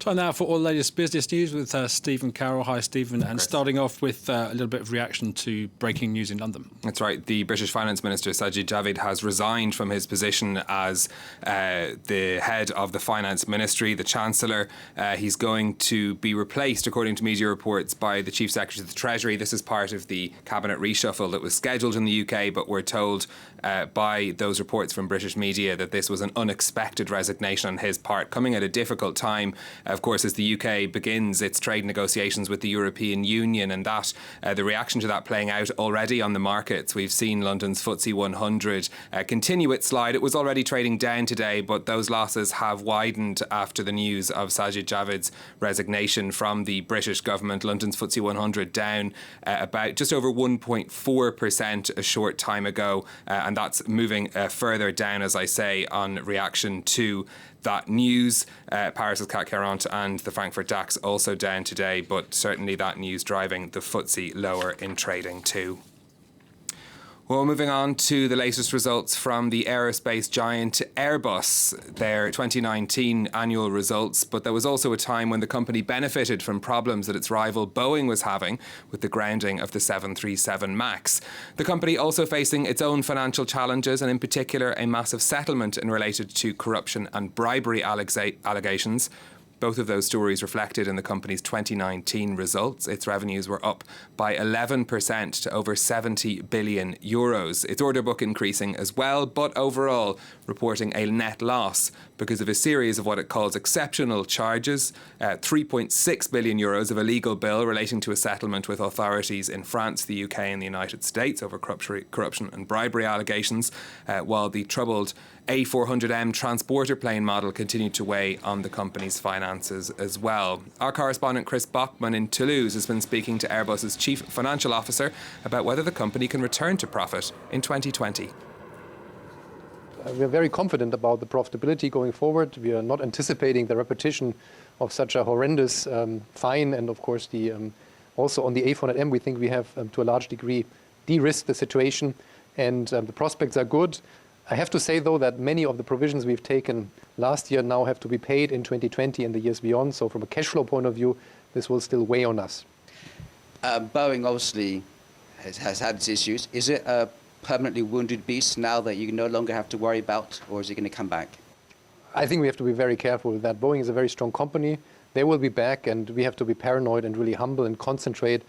Time now for all the latest business news with Stephen Carroll. Hi, Stephen. And starting off with a little bit of reaction to breaking news in London. That's right. The British Finance Minister, Sajid Javid, has resigned from his position as the head of the Finance Ministry, the Chancellor. He's going to be replaced, according to media reports, by the Chief Secretary of the Treasury. This is part of the cabinet reshuffle that was scheduled in the UK, but we're told by those reports from British media that this was an unexpected resignation on his part, coming at a difficult time, of course, as the UK begins its trade negotiations with the European Union, and that the reaction to that playing out already on the markets. We've seen London's FTSE 100 continue its slide. It was already trading down today, but those losses have widened after the news of Sajid Javid's resignation from the British government. London's FTSE 100 down about just over 1.4% a short time ago, and that's moving further down, as I say, on reaction to that news. Paris' CAC 40 and the Frankfurt DAX also down today, but certainly that news driving the FTSE lower in trading too. Well, moving on to the latest results from the aerospace giant Airbus, their 2019 annual results, but there was also a time when the company benefited from problems that its rival Boeing was having with the grounding of the 737 MAX. The company also facing its own financial challenges, and in particular a massive settlement in related to corruption and bribery allegations. Both of those stories reflected in the company's 2019 results. Its revenues were up by 11% to over 70 billion euros. Its order book increasing as well, but overall reporting a net loss because of a series of what it calls exceptional charges. 3.6 billion euros of a legal bill relating to a settlement with authorities in France, the UK and the United States over corruption and bribery allegations, while the troubled A400M transporter plane model continued to weigh on the company's finances as well. Our correspondent Chris Bachmann in Toulouse has been speaking to Airbus's chief financial officer about whether the company can return to profit in 2020. We are very confident about the profitability going forward. We are not anticipating the repetition of such a horrendous fine, and of course also on the A400M we think we have to a large degree de-risked the situation, and the prospects are good. I have to say, though, that many of the provisions we've taken last year now have to be paid in 2020 and the years beyond. So from a cash flow point of view, this will still weigh on us. Boeing obviously has had its issues. Is it a permanently wounded beast now that you no longer have to worry about, or is it going to come back? I think we have to be very careful with that. Boeing is a very strong company. They will be back, and we have to be paranoid and really humble and concentrate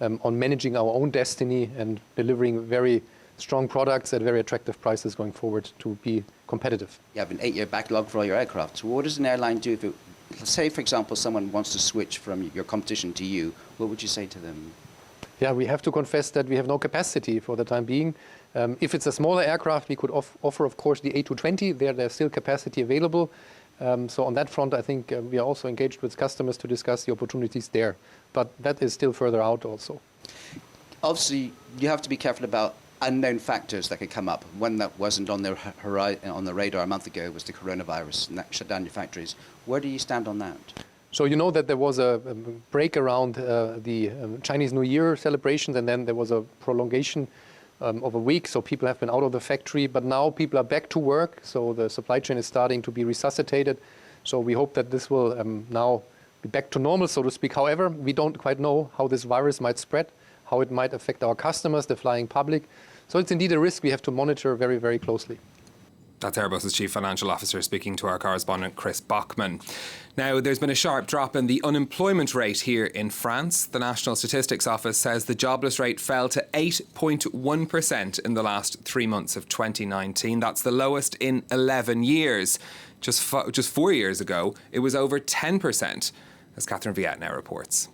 on managing our own destiny and delivering very strong products at very attractive prices going forward to be competitive. You have an 8-year backlog for all your aircraft. So what does an airline do if it, say, for example, someone wants to switch from your competition to you? What would you say to them? Yeah, we have to confess that we have no capacity for the time being. If it's a smaller aircraft, we could offer, of course, the A220. There's still capacity available. So on that front, I think we are also engaged with customers to discuss the opportunities there. But that is still further out also. Obviously, you have to be careful about unknown factors that could come up. One that wasn't on the radar a month ago was the coronavirus, and that shut down your factories. Where do you stand on that? So you know that there was a break around the Chinese New Year celebrations, and then there was a prolongation of a week, so people have been out of the factory, but now people are back to work, so the supply chain is starting to be resuscitated. So we hope that this will now be back to normal, so to speak. However, we don't quite know how this virus might spread, how it might affect our customers, the flying public. So it's indeed a risk we have to monitor very, very closely. That's Airbus's Chief Financial Officer speaking to our correspondent Chris Bachmann. Now, there's been a sharp drop in the unemployment rate here in France. The National Statistics Office says the jobless rate fell to 8.1% in the last 3 months of 2019. That's the lowest in 11 years. Just 4 years ago, it was over 10%, as Catherine Viette now reports.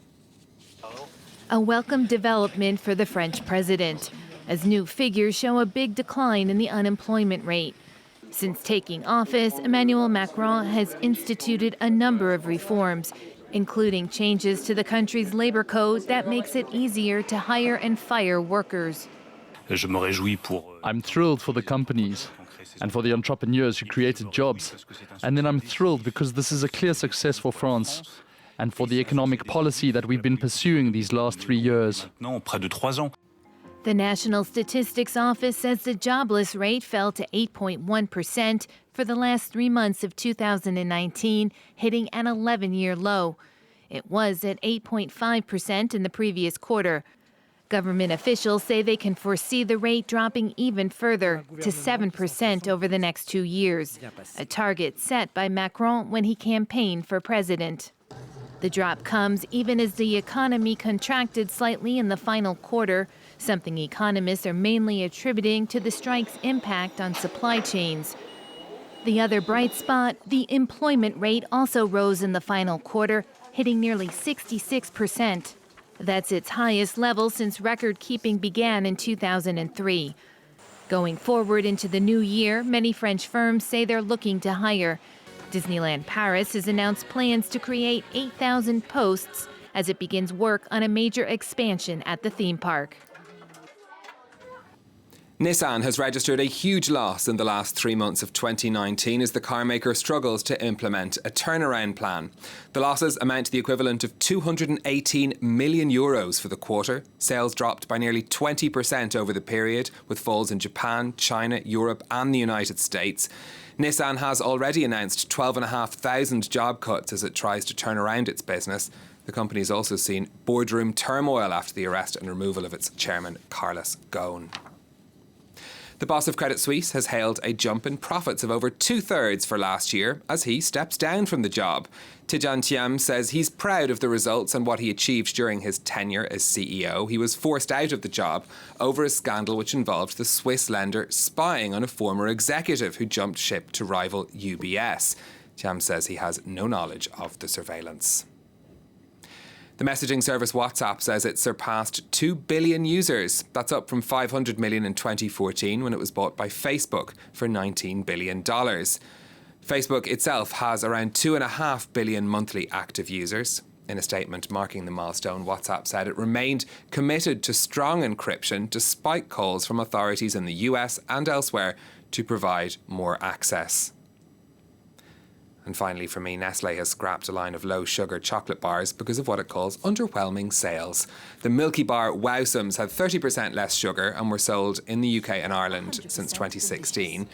A welcome development for the French president, as new figures show a big decline in the unemployment rate. Since taking office, Emmanuel Macron has instituted a number of reforms, including changes to the country's labor code that makes it easier to hire and fire workers. I'm thrilled for the companies and for the entrepreneurs who created jobs. And then I'm thrilled because this is a clear success for France and for the economic policy that we've been pursuing these last 3 years. The National Statistics Office says the jobless rate fell to 8.1% for the last 3 months of 2019, hitting an 11-year low. It was at 8.5% in the previous quarter. Government officials say they can foresee the rate dropping even further to 7% over the next 2 years, a target set by Macron when he campaigned for president. The drop comes even as the economy contracted slightly in the final quarter, something economists are mainly attributing to the strike's impact on supply chains. The other bright spot, the employment rate also rose in the final quarter, hitting nearly 66%. That's its highest level since record-keeping began in 2003. Going forward into the new year, many French firms say they're looking to hire. Disneyland Paris has announced plans to create 8,000 posts as it begins work on a major expansion at the theme park. Nissan has registered a huge loss in the last 3 months of 2019 as the carmaker struggles to implement a turnaround plan. The losses amount to the equivalent of €218 million for the quarter. Sales dropped by nearly 20% over the period, with falls in Japan, China, Europe and the United States. Nissan has already announced 12,500 job cuts as it tries to turn around its business. The company has also seen boardroom turmoil after the arrest and removal of its chairman, Carlos Ghosn. The boss of Credit Suisse has hailed a jump in profits of over 2/3 for last year as he steps down from the job. Tidjane Thiam says he's proud of the results and what he achieved during his tenure as CEO. He was forced out of the job over a scandal which involved the Swiss lender spying on a former executive who jumped ship to rival UBS. Thiam says he has no knowledge of the surveillance. The messaging service WhatsApp says it surpassed 2 billion users. That's up from 500 million in 2014 when it was bought by Facebook for $19 billion. Facebook itself has around 2.5 billion monthly active users. In a statement marking the milestone, WhatsApp said it remained committed to strong encryption despite calls from authorities in the US and elsewhere to provide more access. And finally, for me, Nestlé has scrapped a line of low-sugar chocolate bars because of what it calls underwhelming sales. The Milky Bar Wowsums had 30% less sugar and were sold in the UK and Ireland since 2016.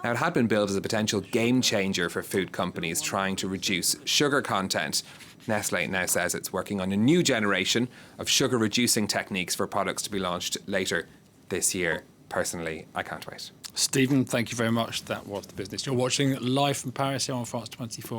Now, it had been billed as a potential game-changer for food companies trying to reduce sugar content. Nestlé now says it's working on a new generation of sugar-reducing techniques for products to be launched later this year. Personally, I can't wait. Stephen, thank you very much. That was The Business. You're watching live from Paris here on France 24.